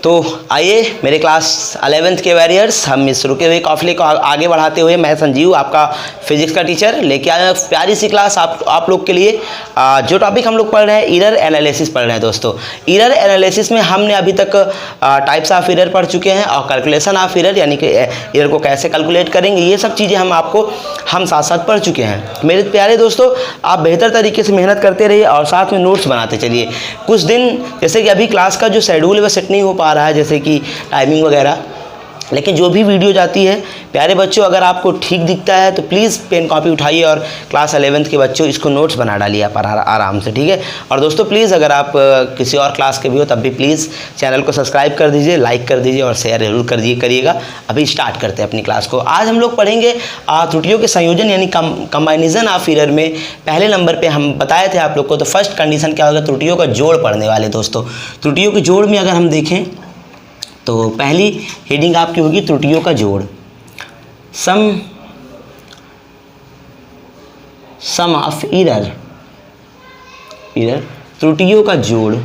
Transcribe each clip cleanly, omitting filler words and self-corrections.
तो आइए मेरे क्लास 11th के वैरियर्स, हम इस रुके हुए काफिले को आगे बढ़ाते हुए मैं संजीव आपका फिजिक्स का टीचर लेके आया प्यारी सी क्लास आप लोग के लिए। जो टॉपिक हम लोग पढ़ रहे हैं एरर एनालिसिस पढ़ रहे हैं दोस्तों। एरर एनालिसिस में हमने अभी तक टाइप्स ऑफ एरर पढ़ चुके हैं और कैलकुलेशन ऑफ एरर यानी कि एरर को कैसे कैलकुलेट करेंगे, ये सब चीज़ें हम साथ साथ पढ़ चुके हैं। मेरे प्यारे दोस्तों, आप बेहतर तरीके से मेहनत करते रहिए और साथ में नोट्स बनाते चलिए। कुछ दिन जैसे कि अभी क्लास का जो शेड्यूल है वो सेट नहीं हो पा रहा है, जैसे कि टाइमिंग वगैरह, लेकिन जो भी वीडियो जाती है प्यारे बच्चों, अगर आपको ठीक दिखता है तो प्लीज़ पेन कॉपी उठाइए और क्लास 11th के बच्चों इसको नोट्स बना डालिए आप आराम से, ठीक है। और दोस्तों प्लीज़ अगर आप किसी और क्लास के भी हो तब भी प्लीज़ चैनल को सब्सक्राइब कर दीजिए, लाइक कर दीजिए और शेयर जरूर करिएगा। अभी स्टार्ट करते हैं अपनी क्लास को। आज हम लोग पढ़ेंगे त्रुटियों के संयोजन यानी कंबाइनेशन ऑफ एरर में पहले नंबर पर हम बताए थे आप लोग को। तो फर्स्ट कंडीशन क्या होगा, त्रुटियों का जोड़ पढ़ने वाले दोस्तों। त्रुटियों के जोड़ में अगर हम देखें तो पहली हेडिंग आपकी होगी त्रुटियों का जोड़। सम ऑफ एरर, त्रुटियों का जोड़,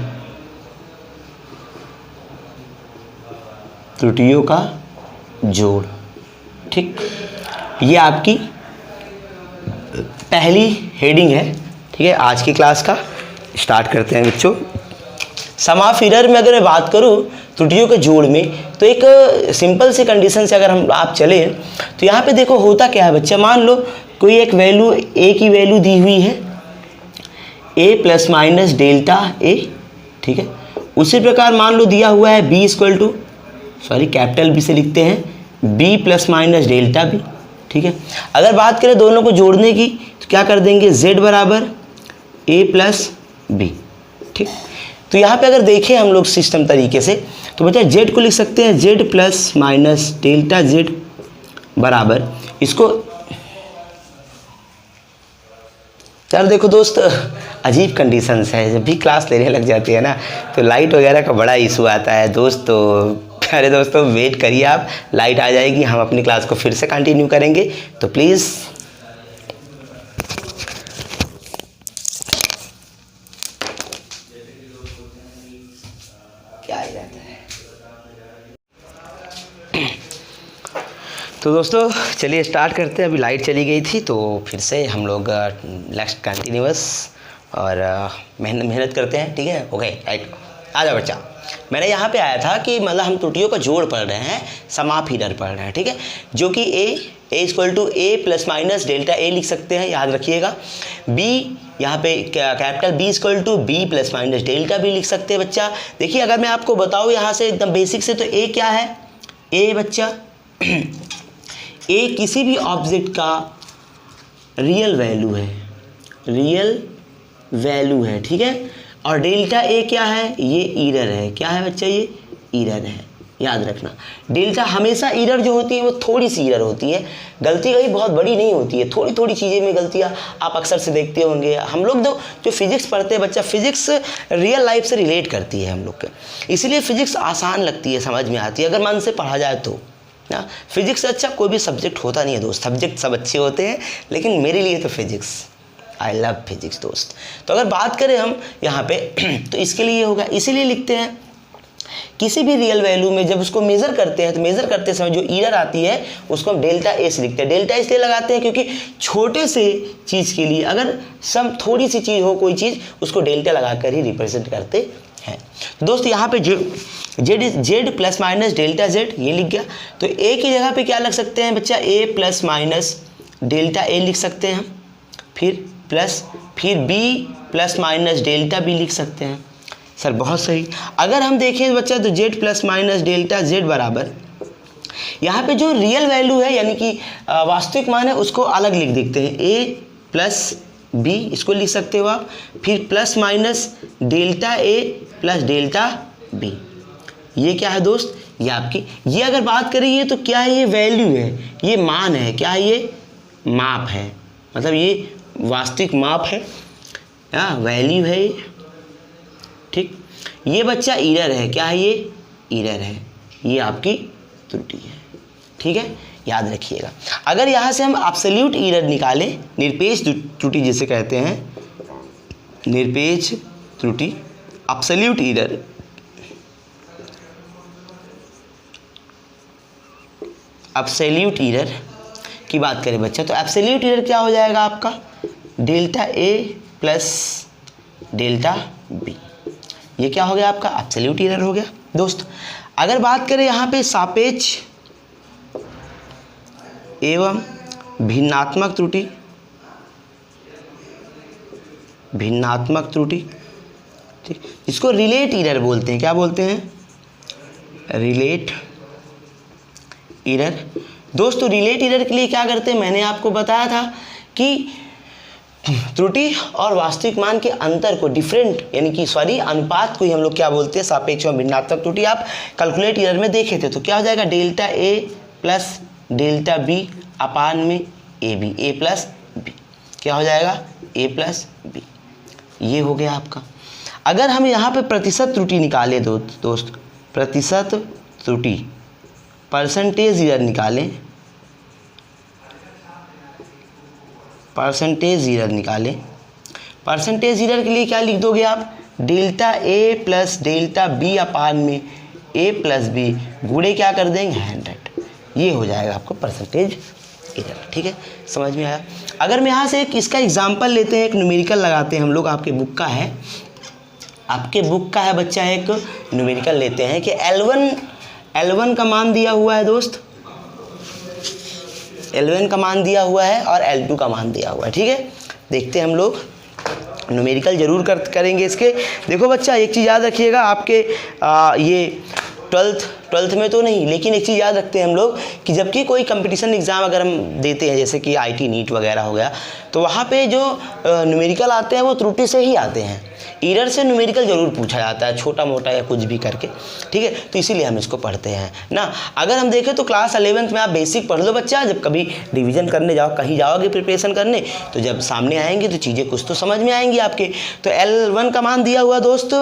त्रुटियों का जोड़, ठीक। ये आपकी पहली हेडिंग है, ठीक है। आज की क्लास का स्टार्ट करते हैं बच्चों। सम ऑफ एरर में अगर मैं बात करूं त्रुटियों के जोड़ में, तो एक सिंपल सी कंडीशन से अगर आप चले तो यहाँ पे देखो होता क्या है बच्चा। मान लो कोई एक वैल्यू ए की वैल्यू दी हुई है, A plus minus delta A, ठीक है। उसी प्रकार मान लो दिया हुआ है B equal to, capital B से लिखते हैं B plus minus delta B, ठीक है। अगर बात करें दोनों को जोड़ने की तो क्या कर देंगे, जेड बराबर ए प्लस बी, ठीक। तो यहाँ पे अगर देखें हम लोग सिस्टम तरीके से तो बच्चा जेड को लिख सकते हैं Z plus minus delta Z बराबर, इसको यार देखो दोस्त, अजीब कंडीशंस है। जब भी क्लास लेने लग जाती है ना तो लाइट वगैरह का बड़ा इशू आता है दोस्त। तो प्यारे दोस्तों वेट करिए आप, लाइट आ जाएगी, हम अपनी क्लास को फिर से कंटिन्यू करेंगे। तो प्लीज़ तो दोस्तों चलिए स्टार्ट करते हैं। अभी लाइट चली गई थी तो फिर से हम लोग नेक्स्ट कंटिन्यूअस और मेहनत करते हैं, ठीक है। ओके राइट, आ जाओ बच्चा। मैंने यहाँ पे आया था कि मतलब हम त्रुटियों का जोड़ पढ़ रहे हैं, सम ऑफ एरर पढ़ रहे हैं, ठीक है। जो कि A equal to A plus minus delta A लिख सकते हैं, याद रखिएगा। बी यहाँ पे capital B equal to B plus minus delta B लिख सकते हैं बच्चा। देखिए अगर मैं आपको बताऊँ यहाँ से एकदम बेसिक से, तो ए क्या है, ए बच्चा ए किसी भी ऑब्जेक्ट का रियल वैल्यू है, ठीक है। और डेल्टा ए क्या है, ये एरर है। क्या है बच्चा, ये एरर है, याद रखना। डेल्टा हमेशा एरर जो होती है वो थोड़ी सी एरर होती है, गलती कहीं बहुत बड़ी नहीं होती है, थोड़ी थोड़ी चीज़ें में गलतियाँ आप अक्सर से देखते होंगे। हम लोग जो फिजिक्स पढ़ते हैं बच्चा, फिजिक्स रियल लाइफ से रिलेट करती है हम लोग के, इसीलिए फिजिक्स आसान लगती है, समझ में आती है अगर मन से पढ़ा जाए तो ना। फिजिक्स से अच्छा कोई भी सब्जेक्ट होता नहीं है दोस्त। सब्जेक्ट सब अच्छे होते हैं लेकिन मेरे लिए तो फिजिक्स, आई लव फिजिक्स दोस्त। तो अगर बात करें हम यहाँ पे तो इसके लिए होगा, इसीलिए लिखते हैं किसी भी रियल वैल्यू में जब उसको मेज़र करते हैं तो मेज़र करते समय जो एरर आती है उसको हम डेल्टा ए से लिखते हैं। डेल्टा इसलिए लगाते हैं क्योंकि छोटे से चीज़ के लिए अगर सम थोड़ी सी चीज़ हो कोई चीज़, उसको डेल्टा लगाकर ही रिप्रेजेंट करते हैं। तो दोस्त यहाँ पे Z plus minus delta Z ये लिख गया। तो ए की जगह पे क्या लग सकते हैं बच्चा, A plus minus delta A लिख सकते हैं, फिर B plus minus delta B लिख सकते हैं। सर बहुत सही। अगर हम देखें बच्चा तो Z plus minus delta Z बराबर, यहाँ पे जो रियल वैल्यू है यानी कि वास्तविक मान है उसको अलग लिख देते हैं, ए प्लस बी इसको लिख सकते हो आप, फिर plus minus delta A plus delta B. ये क्या है दोस्त, ये आपकी, ये अगर बात करें ये तो क्या है, ये वैल्यू है, ये मान है, क्या है, ये माप है, मतलब ये वास्तविक माप है, वैल्यू है ये, ठीक। ये बच्चा एरर है, क्या है, ये एरर है, ये आपकी त्रुटि है, ठीक है, याद रखिएगा। अगर यहाँ से हम एब्सोल्यूट एरर निकालें, निरपेक्ष त्रुटि जिसे कहते हैं, निरपेक्ष त्रुटि, एब्सोल्यूट एरर, एब्सोल्यूट एरर की बात करें बच्चा, तो एब्सोल्यूट एरर क्या हो जाएगा आपका, delta A plus delta B, ये क्या हो गया आपका एब्सोल्यूट एरर हो गया दोस्त। अगर बात करें यहाँ पे सापेक्ष एवं भिन्नात्मक त्रुटि, भिन्नात्मक त्रुटि, ठीक, इसको रिलेट एरर बोलते हैं। क्या बोलते हैं, रिलेट एरर। दोस्तों रिलेट एरर के लिए क्या करते हैं, मैंने आपको बताया था कि त्रुटि और वास्तविक मान के अंतर को, डिफरेंट यानी कि सॉरी अनुपात को ही हम लोग क्या बोलते हैं, सापेक्ष और भिन्नात्मक त्रुटि। आप कैलकुलेट एरर में देखे थे, तो क्या हो जाएगा, delta A plus delta B upon में A B, A plus B, क्या हो जाएगा, ए प्लस बी, ये हो गया आपका। अगर हम यहाँ पे प्रतिशत त्रुटि निकालें दोस्त, प्रतिशत त्रुटि, परसेंटेज एरर निकालें, परसेंटेज एरर निकालें, परसेंटेज एरर के लिए क्या लिख दोगे आप, delta A plus delta B upon में ए प्लस बी गुणे क्या कर देंगे 100, ये हो जाएगा आपको परसेंटेज एरर। ठीक है, समझ में आया। अगर मैं यहाँ से एक इसका एग्जाम्पल लेते हैं, एक न्यूमेरिकल लगाते हैं हम लोग, आपके बुक का है, आपके बुक का है बच्चा, एक न्यूमेरिकल लेते हैं कि L1 का मान दिया हुआ है दोस्त, L1 का मान दिया हुआ है और L2 का मान दिया हुआ है। ठीक है, देखते हैं हम लोग न्यूमेरिकल जरूर करेंगे इसके। देखो बच्चा एक चीज़ याद रखिएगा, आपके ये ट्वेल्थ में तो नहीं, लेकिन एक चीज़ याद रखते हैं हम लोग कि जबकि कोई कंपटीशन एग्ज़ाम अगर हम देते हैं, जैसे कि IT नीट वगैरह हो गया, तो वहाँ पे जो न्यूमेरिकल आते हैं वो त्रुटि से ही आते हैं, एरर से न्यूमेरिकल जरूर पूछा जाता है, छोटा मोटा या कुछ भी करके। ठीक है, तो इसीलिए हम इसको पढ़ते हैं ना। अगर हम देखें तो क्लास 11th में आप बेसिक पढ़ लो बच्चा, जब कभी डिवीज़न करने जाओ, कहीं जाओगे प्रिपरेशन करने, तो जब सामने आएंगे तो चीज़ें कुछ तो समझ में आएंगी आपके। तो L1 का मान दिया हुआ दोस्त,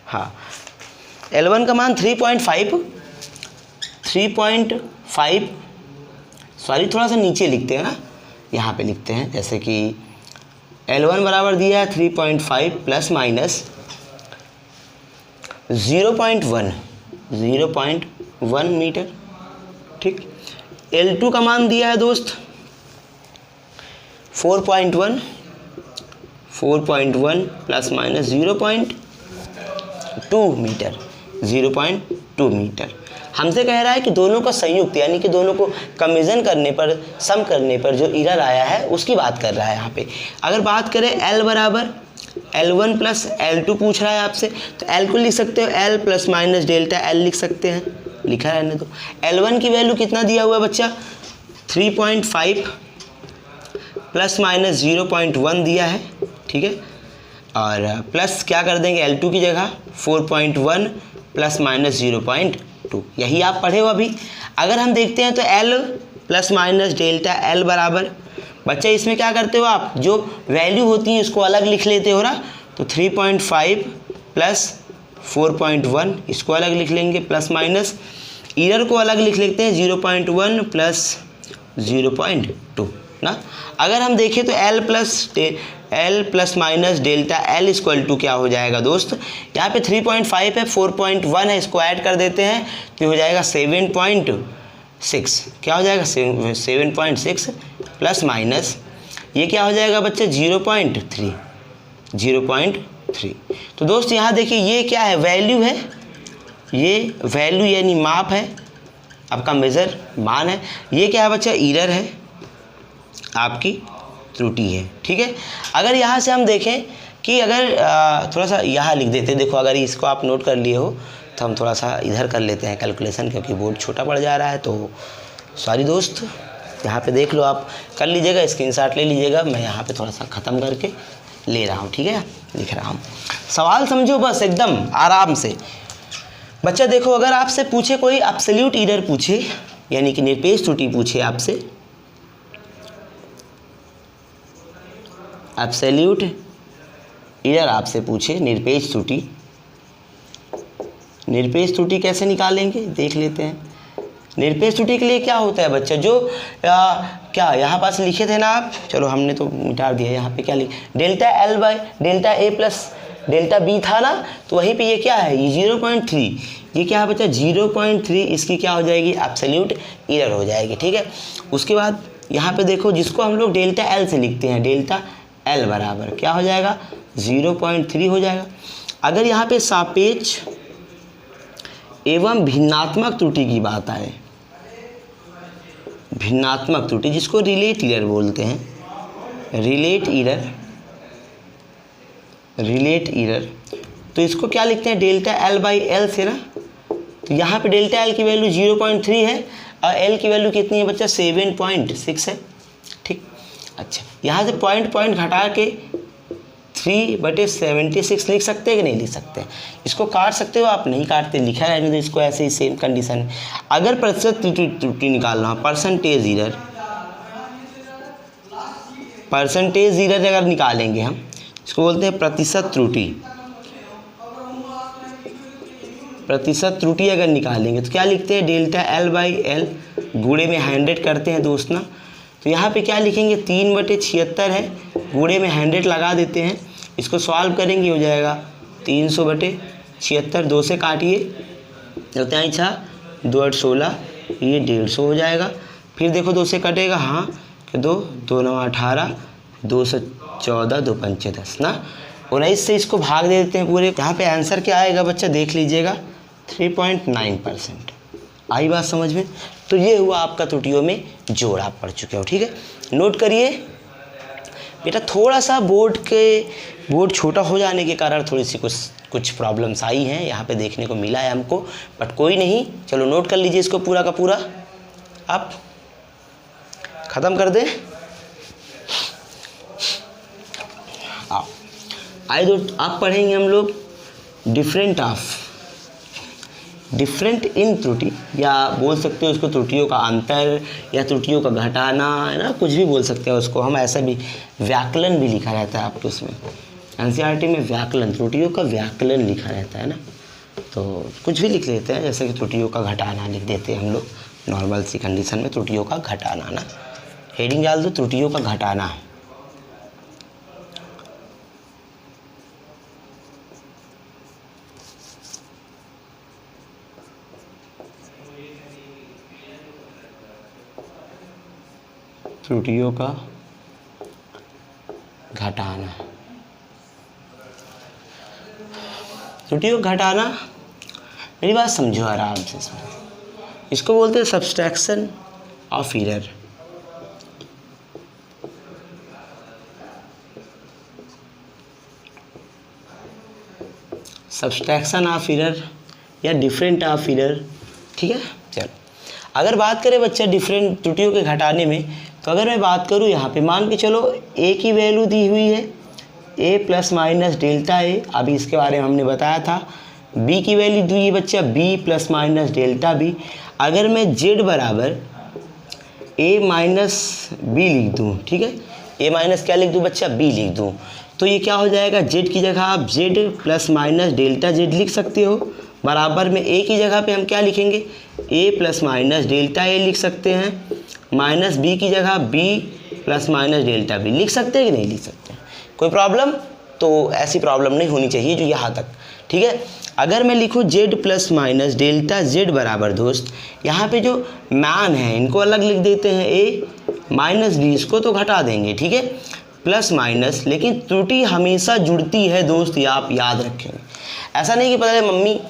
हाँ L1 का मान 3.5, सॉरी थोड़ा सा नीचे लिखते हैं ना, यहाँ पे लिखते हैं, जैसे कि L1 बराबर दिया है 3.5 प्लस माइनस 0.1 मीटर। ठीक, L2 का मान दिया है दोस्त 4.1 प्लस माइनस 0.2 मीटर, 0.2 मीटर। हमसे कह रहा है कि दोनों का संयुक्त, यानी कि दोनों को कम्बिनेशन करने पर, सम करने पर जो एरर आया है उसकी बात कर रहा है यहाँ पे। अगर बात करें L बराबर L1 प्लस L2 पूछ रहा है आपसे, तो L को लिख सकते हो L plus minus delta L लिख सकते हैं, लिखा रहने दो। L1 की वैल्यू कितना दिया हुआ है बच्चा, 3.5 प्लस माइनस 0.1 दिया है। ठीक है, और प्लस क्या कर देंगे L2 की जगह 4.1 प्लस माइनस 0.2, यही आप पढ़े हो अभी। अगर हम देखते हैं तो L plus minus delta L बराबर, बच्चे इसमें क्या करते हो आप, जो वैल्यू होती है उसको अलग लिख लेते हो ना, तो 3.5 प्लस 4.1 इसको अलग लिख लेंगे, प्लस माइनस एरर को अलग लिख लेते हैं 0.1 प्लस 0.2 ना। अगर हम देखें तो L plus minus delta L equal to क्या हो जाएगा दोस्त, यहाँ पे 3.5 है, 4.1 है, इसको ऐड कर देते हैं तो हो जाएगा 7.6, क्या हो जाएगा 7.6 प्लस माइनस ये क्या हो जाएगा बच्चे 0.3। तो दोस्त यहाँ देखिए ये क्या है, वैल्यू है, ये वैल्यू यानी माप है, आपका मेज़र मान है। ये क्या है बच्चा, एरर है, आपकी त्रुटि है। ठीक है, अगर यहाँ से हम देखें कि अगर थोड़ा सा यहाँ लिख देते, देखो अगर इसको आप नोट कर लिए हो तो हम थोड़ा सा इधर कर लेते हैं कैलकुलेशन, क्योंकि बोर्ड छोटा पड़ जा रहा है, तो सॉरी दोस्त, यहाँ पे देख लो, आप कर लीजिएगा, स्क्रीनशॉट ले लीजिएगा, मैं यहाँ पे थोड़ा सा ख़त्म करके ले रहा हूँ। ठीक है, लिख रहा हूँ, सवाल समझो बस एकदम आराम से। बच्चा देखो, अगर आपसे पूछे कोई एब्सोल्यूट एरर पूछे, यानी कि निरपेक्ष त्रुटि पूछे आपसे, एब्सोल्यूट एरर आपसे पूछे, निरपेक्ष त्रुटि कैसे निकालेंगे देख लेते हैं। निरपेक्ष त्रुटि के लिए क्या होता है बच्चा, जो क्या यहाँ पास लिखे थे ना आप, चलो हमने तो मिटा दिया, यहाँ पे क्या लिखे, delta L by delta A plus delta B था ना, तो वहीं पे ये क्या है, ये 0.3, ये क्या है बच्चा 0.3, इसकी क्या हो जाएगी एब्सोल्यूट एरर हो जाएगी। ठीक है, उसके बाद यहाँ पे देखो जिसको हम लोग डेल्टा एल से लिखते हैं, डेल्टा एल बराबर क्या हो जाएगा 0.3 हो जाएगा। अगर यहाँ पे सापेक्ष एवं भिन्नात्मक त्रुटि की बात आए, भिन्नात्मक त्रुटि जिसको रिलेट एरर बोलते हैं, रिलेट एरर, तो इसको क्या लिखते हैं डेल्टा एल बाई एल से ना। तो यहाँ पे डेल्टा एल की वैल्यू 0.3 है और एल की वैल्यू कितनी है बच्चा 7.6 है। ठीक, अच्छा यहाँ से पॉइंट घटा के 3/76 लिख सकते हैं कि नहीं लिख सकते हैं? इसको काट सकते हो आप, नहीं काटते, लिखा रहने दो इसको ऐसे ही सेम कंडीशन है। अगर प्रतिशत त्रुटि निकालना हो, परसेंटेज एरर अगर निकालेंगे हम, इसको बोलते हैं प्रतिशत त्रुटि अगर निकालेंगे तो क्या लिखते हैं डेल्टा एल बाई एल गुणे में 100 करते हैं दोस्त ना। तो यहाँ पे क्या लिखेंगे 3/76 है, गुणे में 100 लगा देते हैं, इसको सॉल्व करेंगे हो जाएगा 300/76, 2 से काटिए होता है 6, 2 8 16, ये 150 हो जाएगा। फिर देखो 2 से कटेगा, हाँ 2 2 9 18, 2 से 14, 2 पंचे 10 ना, 19 से इसको भाग दे देते हैं पूरे। यहाँ पे आंसर क्या आएगा बच्चा देख लीजिएगा 3.9%। आई बात समझ में? तो ये हुआ आपका त्रुटियों में जोड़, आप पढ़ चुके हो। ठीक है, नोट करिए बेटा, थोड़ा सा बोर्ड छोटा हो जाने के कारण थोड़ी सी कुछ प्रॉब्लम्स आई हैं, यहाँ पे देखने को मिला है हमको, बट कोई नहीं, चलो नोट कर लीजिए इसको पूरा का पूरा, आप ख़त्म कर दें। आइए दोस्त, आप पढ़ेंगे हम लोग डिफरेंट इन त्रुटि, या बोल सकते हो उसको त्रुटियों का अंतर या त्रुटियों का घटाना, है ना, कुछ भी बोल सकते हैं उसको हम। ऐसा भी व्याकलन भी लिखा रहता है आपको उसमें, एनसीईआरटी में व्याकलन, त्रुटियों का व्याकलन लिखा रहता है ना, तो कुछ भी लिख लेते हैं, जैसे कि त्रुटियों का घटाना लिख देते हैं हम लोग नॉर्मल सी कंडीशन में, त्रुटियों का घटाना ना, हेडिंग डाल दो त्रुटियों का घटाना। त्रुटियों का घटाना, त्रुटियों का घटाना, मेरी बात समझो आराम से इसमें, इसको बोलते हैं subtraction of error. Subtraction of error या डिफरेंट ऑफ एरर। ठीक है, चलो अगर बात करें बच्चा डिफरेंट त्रुटियों के घटाने में, तो अगर मैं बात करूँ यहाँ पे मान के चलो ए की वैल्यू दी हुई है ए प्लस माइनस डेल्टा ए, अभी इसके बारे में हमने बताया था। बी की वैल्यू दी है बच्चा B plus minus delta B. अगर मैं जेड बराबर ए माइनस बी लिख दूँ, ठीक है, ए माइनस क्या लिख दूँ बच्चा बी लिख दूँ, तो ये क्या हो जाएगा जेड की जगह आप Z plus minus delta Z लिख सकते हो, बराबर में ए की जगह पे हम क्या लिखेंगे A plus minus delta A लिख सकते हैं, माइनस बी की जगह B plus minus delta B लिख सकते हैं कि नहीं लिख सकते हैं? कोई प्रॉब्लम? तो ऐसी प्रॉब्लम नहीं होनी चाहिए जो यहाँ तक। ठीक है, अगर मैं लिखूँ Z plus minus delta Z बराबर दोस्त, यहाँ पे जो मान है इनको अलग लिख देते हैं, ए माइनस बी, इसको तो घटा देंगे, ठीक है, प्लस माइनस, लेकिन त्रुटि हमेशा जुड़ती है दोस्त, ये आप याद रखेंगे। ऐसा नहीं कि पता है मम्मी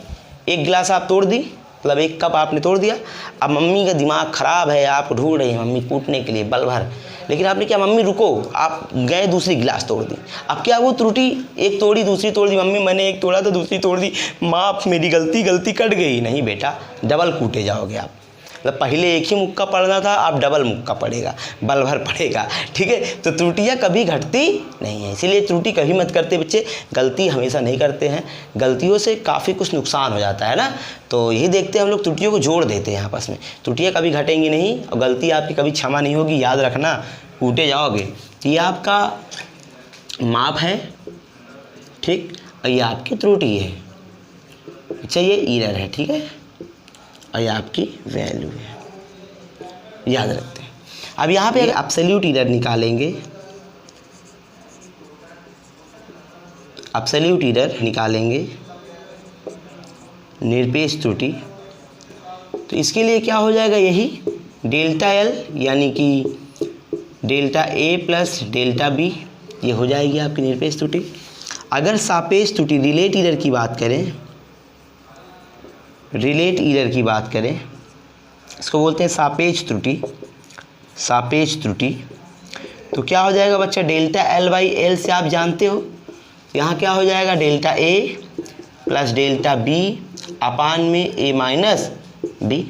एक गिलास आप तोड़ दी, मतलब एक कप आपने तोड़ दिया, अब मम्मी का दिमाग ख़राब है, आप ढूंढ रही है मम्मी कूटने के लिए बल भर, लेकिन आपने क्या मम्मी रुको, आप गए दूसरी गिलास तोड़ दी। अब क्या वो त्रुटि एक तोड़ी दूसरी तोड़ दी, मम्मी मैंने एक तोड़ा तो दूसरी तोड़ दी, माफ़ मेरी गलती कट गई, नहीं बेटा डबल कूटे जाओगे आप। मतलब पहले एक ही मुक्का पढ़ना था, अब डबल मुक्का पड़ेगा, बल भर पड़ेगा। ठीक है, तो त्रुटियाँ कभी घटती नहीं है, इसीलिए त्रुटि कभी मत करते बच्चे, गलती हमेशा नहीं करते हैं, गलतियों से काफ़ी कुछ नुकसान हो जाता है ना। तो यही देखते हैं हम लोग, त्रुटियों को जोड़ देते हैं आपस में, त्रुटियाँ कभी घटेंगी नहीं और गलती आपकी कभी क्षमा नहीं होगी, याद रखना, कूटे जाओगे। ये आपका माप है, ठीक, और ये आपकी त्रुटि है, अच्छा ये एरर है, ठीक है, और ये आपकी वैल्यू है, याद रखते हैं। अब यहाँ पे एब्सोल्यूट एरर निकालेंगे, एब्सोल्यूट एरर निरपेक्ष त्रुटि, तो इसके लिए क्या हो जाएगा, यही डेल्टा एल यानी कि delta A plus delta B, ये हो जाएगी आपकी निरपेक्ष त्रुटि। अगर सापेक्ष त्रुटि रिलेट एरर की बात करें, रिलेट एरर की बात करें, इसको बोलते हैं सापेक्ष त्रुटि, सापेक्ष त्रुटि, तो क्या हो जाएगा बच्चा, डेल्टा एल बाई एल से आप जानते हो, यहाँ क्या हो जाएगा, delta A plus delta B upon में ए माइनस बी।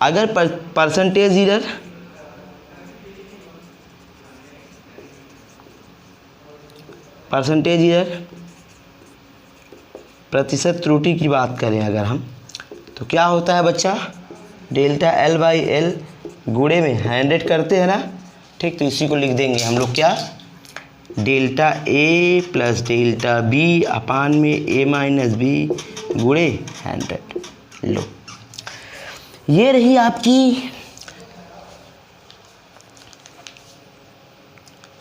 अगर परसेंटेज एरर, परसेंटेज एरर प्रतिशत त्रुटि की बात करें अगर हम, तो क्या होता है बच्चा, डेल्टा एल बाई एल गुणे में 100 करते हैं ना, ठीक, तो इसी को लिख देंगे हम लोग क्या, delta A plus delta B upon में ए माइनस बी गुणे 100। लो, ये रही आपकी,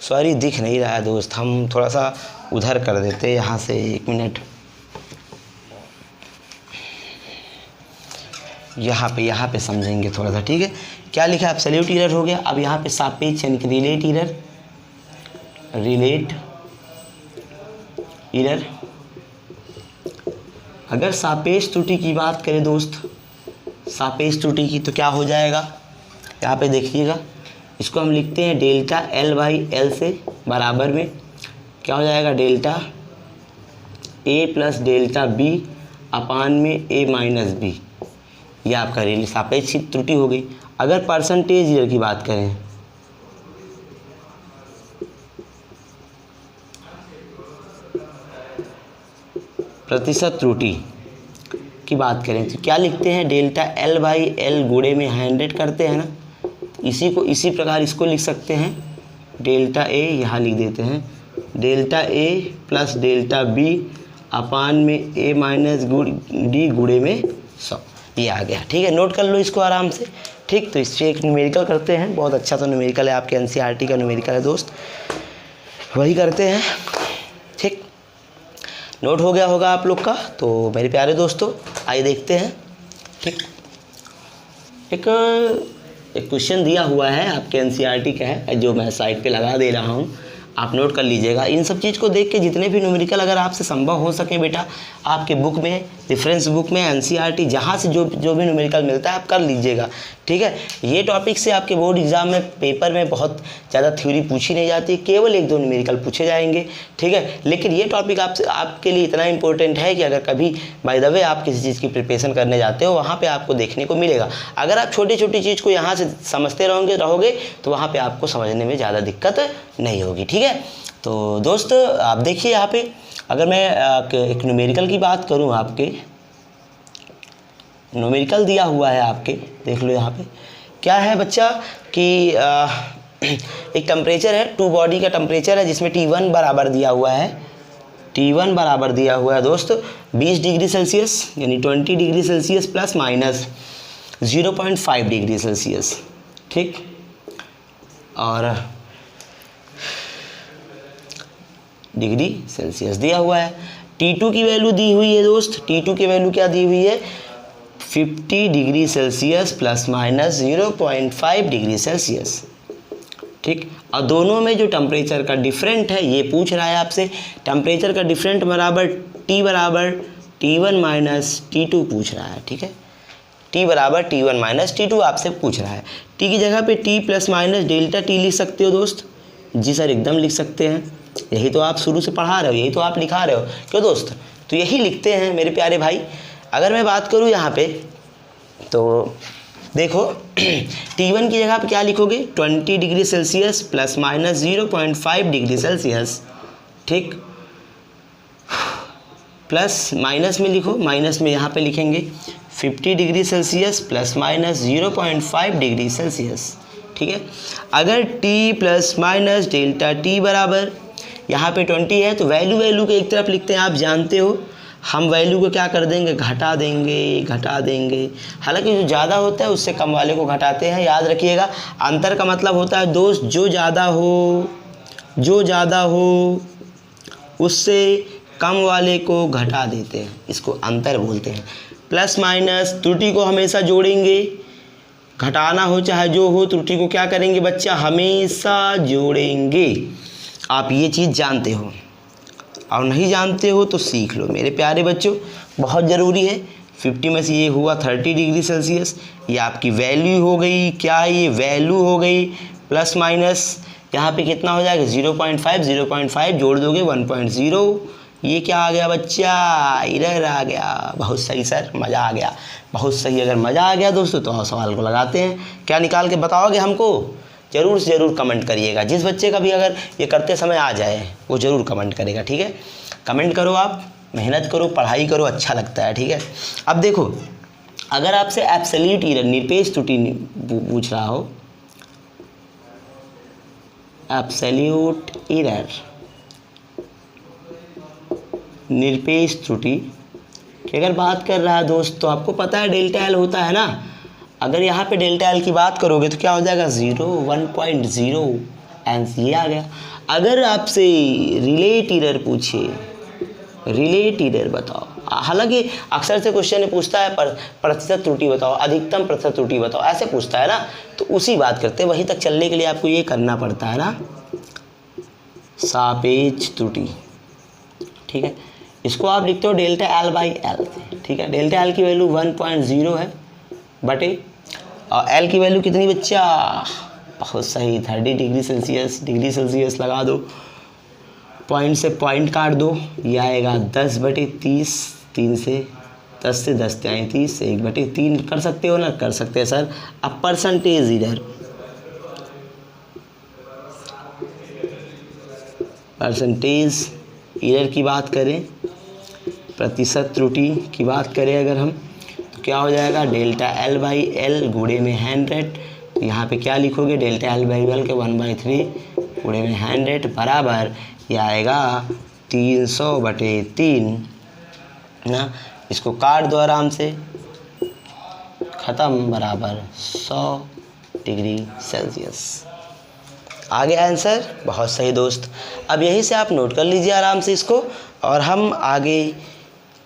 सॉरी दिख नहीं रहा है दोस्त, हम थोड़ा सा उधर कर देते हैं यहाँ से, 1 मिनट, यहाँ पे समझेंगे थोड़ा सा, ठीक है। क्या लिखा है, एब्सोल्यूट एरर हो गया। अब यहाँ पे सापेक्ष यानी कि रिलेट एरर, रिलेट एरर। अगर सापेक्ष त्रुटि की बात करें दोस्त, सापेक्ष त्रुटि की, तो क्या हो जाएगा, यहाँ पे देखिएगा, इसको हम लिखते हैं डेल्टा एल बाई एल से बराबर में क्या हो जाएगा, delta A plus delta B upon में ए माइनस बी, ये आपका सापेक्ष त्रुटि हो गई। अगर परसेंटेज एरर की बात करें, प्रतिशत त्रुटि की बात करें, तो क्या लिखते हैं, डेल्टा एल बाई एल गुणे में 100 करते हैं ना, इसी को इसी प्रकार इसको लिख सकते हैं, डेल्टा ए यहाँ लिख देते हैं, delta A plus delta B upon में ए माइनस डी गुणे में 100, ये आ गया, ठीक है। नोट कर लो इसको आराम से, ठीक। तो इससे एक न्यूमेरिकल करते हैं, बहुत अच्छा सा न्यूमेरिकल है, आपके एनसीईआरटी का न्यूमेरिकल है दोस्त, वही करते हैं, ठीक। नोट हो गया होगा आप लोग का, तो मेरे प्यारे दोस्तों आइए देखते हैं, ठीक। एक क्वेश्चन दिया हुआ है आपके एनसीईआरटी का है, जो मैं साइड पे लगा दे रहा हूँ, आप नोट कर लीजिएगा। इन सब चीज़ को देख के जितने भी न्यूमेरिकल अगर आपसे संभव हो सके बेटा, आपके बुक में, रेफरेंस बुक में, एनसीईआरटी जहाँ से जो भी न्यूमेरिकल मिलता है आप कर लीजिएगा, ठीक है। ये टॉपिक से आपके बोर्ड एग्जाम में, पेपर में बहुत ज़्यादा थ्योरी पूछी नहीं जाती, केवल 1-2 न्यूमेरिकल पूछे जाएंगे, ठीक है। लेकिन ये टॉपिक आपके लिए इतना इंपॉर्टेंट है कि अगर कभी बाय द वे आप किसी चीज़ की प्रिपरेशन करने जाते हो, वहाँ पर आपको देखने को मिलेगा। अगर आप छोटी छोटी चीज़ को यहाँ से समझते रहोगे तो वहाँ पर आपको समझने में ज़्यादा दिक्कत नहीं होगी, ठीक है। तो दोस्त आप देखिए यहाँ पे, अगर मैं एक न्यूमेरिकल की बात करूँ, आपके न्यूमेरिकल दिया हुआ है आपके, देख लो यहाँ पे क्या है बच्चा कि एक टेम्परेचर है, 2 बॉडी का टेम्परेचर है, जिसमें T1 बराबर दिया हुआ है, T1 बराबर दिया हुआ है दोस्त 20 डिग्री सेल्सियस, यानी 20 degree Celsius plus minus 0.5 degree Celsius, ठीक। और डिग्री सेल्सियस दिया हुआ है। T2 की वैल्यू दी हुई है दोस्त, T2 की वैल्यू क्या दी हुई है, 50 degree Celsius plus minus 0.5 degree Celsius, ठीक। और दोनों में जो टेम्परेचर का डिफरेंट है, ये पूछ रहा है आपसे, टेम्परेचर का डिफरेंट बराबर T माइनस T2 पूछ रहा है, ठीक है। T बराबर T1 माइनस T2 आपसे पूछ रहा है। T की जगह पे T plus minus delta T लिख सकते हो दोस्त, जी सर एकदम लिख सकते हैं, यही तो आप शुरू से पढ़ा रहे हो, यही तो आप लिखा रहे हो, क्यों दोस्त, तो यही लिखते हैं मेरे प्यारे भाई। अगर मैं बात करूँ यहाँ पे, तो देखो T1 की जगह पे क्या लिखोगे, 20 degree Celsius plus minus 0.5 degree Celsius, ठीक। प्लस माइनस में लिखो, माइनस में यहाँ पे लिखेंगे 50 degree Celsius plus minus 0.5 degree Celsius, ठीक है। अगर T plus minus delta T बराबर यहाँ पे 20 है, तो वैल्यू के एक तरफ लिखते हैं, आप जानते हो हम वैल्यू को क्या कर देंगे, घटा देंगे। हालांकि जो ज़्यादा होता है उससे कम वाले को घटाते हैं, याद रखिएगा। अंतर का मतलब होता है दोस्त, जो ज़्यादा हो उससे कम वाले को घटा देते हैं, इसको अंतर बोलते हैं। प्लस माइनस त्रुटि को हमेशा जोड़ेंगे, घटाना हो चाहे जो हो, त्रुटि को क्या करेंगे बच्चा, हमेशा जोड़ेंगे। आप ये चीज़ जानते हो, और नहीं जानते हो तो सीख लो मेरे प्यारे बच्चों, बहुत ज़रूरी है। 50 में से ये हुआ 30 डिग्री सेल्सियस, ये आपकी वैल्यू हो गई, क्या है ये वैल्यू हो गई, प्लस माइनस यहाँ पे कितना हो जाएगा 0.5 जोड़ दोगे 1.0, ये क्या आ गया बच्चा, इधर आ गया। बहुत सही सर, मज़ा आ गया, बहुत सही। अगर मज़ा आ गया दोस्तों तो सवाल को लगाते हैं, क्या निकाल के बताओगे हमको, ज़रूर से ज़रूर कमेंट करिएगा। जिस बच्चे का भी अगर ये करते समय आ जाए वो ज़रूर कमेंट करेगा, ठीक है। कमेंट करो, आप मेहनत करो, पढ़ाई करो, अच्छा लगता है, ठीक है। अब देखो, अगर आपसे एब्सोल्यूट एरर निरपेक्ष त्रुटि पूछ रहा हो, एब्सोल्यूट एरर निरपेक्ष त्रुटि की अगर बात कर रहा है दोस्त, तो आपको पता है डेल्टा एल होता है ना। अगर यहाँ पे डेल्टा एल की बात करोगे तो क्या हो जाएगा 0, 1.0 आंसर ये आ गया। अगर आपसे रिलेट एरर पूछे, रिलेट एरर बताओ, हालांकि अक्सर से क्वेश्चन पूछता है पर प्रतिशत त्रुटि बताओ, अधिकतम प्रतिशत त्रुटि बताओ, ऐसे पूछता है ना, तो उसी बात करते हैं। वहीं तक चलने के लिए आपको ये करना पड़ता है ना, सापेक्ष त्रुटि, ठीक है। इसको आप लिखते हो डेल्टा एल बाई एल, ठीक है। डेल्टा एल की वैल्यू 1.0 है बटे, और एल की वैल्यू कितनी बच्चा, बहुत सही 30 डिग्री सेल्सियस लगा दो, पॉइंट से पॉइंट काट दो, ये आएगा 10/30, 3 से 10 से 10 33, 1/3 कर सकते हो ना, कर सकते हैं सर। अब परसेंटेज एरर, परसेंटेज एरर की बात करें, प्रतिशत त्रुटि की बात करें अगर हम, तो क्या हो जाएगा डेल्टा एल बाई एल गुणे में 100, तो यहाँ पे क्या लिखोगे डेल्टा एल बाई एल के 1/3 गुणे में 100 बराबर ये आएगा 300/3 ना। इसको काट दो आराम से, ख़त्म, बराबर 100 डिग्री सेल्सियस। आ गया आंसर, बहुत सही दोस्त। अब यहीं से आप नोट कर लीजिए आराम से इसको, और हम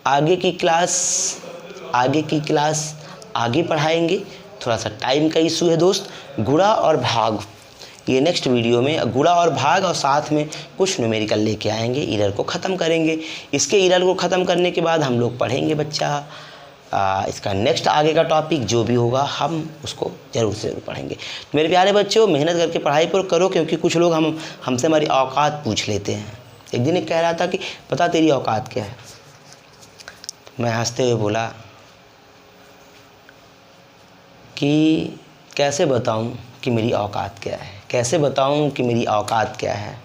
आगे की क्लास आगे पढ़ाएंगे। थोड़ा सा टाइम का इशू है दोस्त। गुणा और भाग, ये नेक्स्ट वीडियो में गुणा और भाग, और साथ में कुछ न्यूमेरिकल लेके आएंगे, एरर को ख़त्म करेंगे। इसके एरर को ख़त्म करने के बाद हम लोग पढ़ेंगे बच्चा इसका नेक्स्ट आगे का टॉपिक जो भी होगा हम उसको ज़रूर से ज़रूर पढ़ेंगे। तो मेरे प्यारे बच्चों, मेहनत करके पढ़ाई पर करो, क्योंकि कुछ लोग हमसे हमारी औकात पूछ लेते हैं। एक दिन एक कह रहा था कि पता तेरी औकात क्या है, मैं हंसते हुए बोला कि कैसे बताऊं कि मेरी औकात क्या है, कैसे बताऊं कि मेरी औकात क्या है।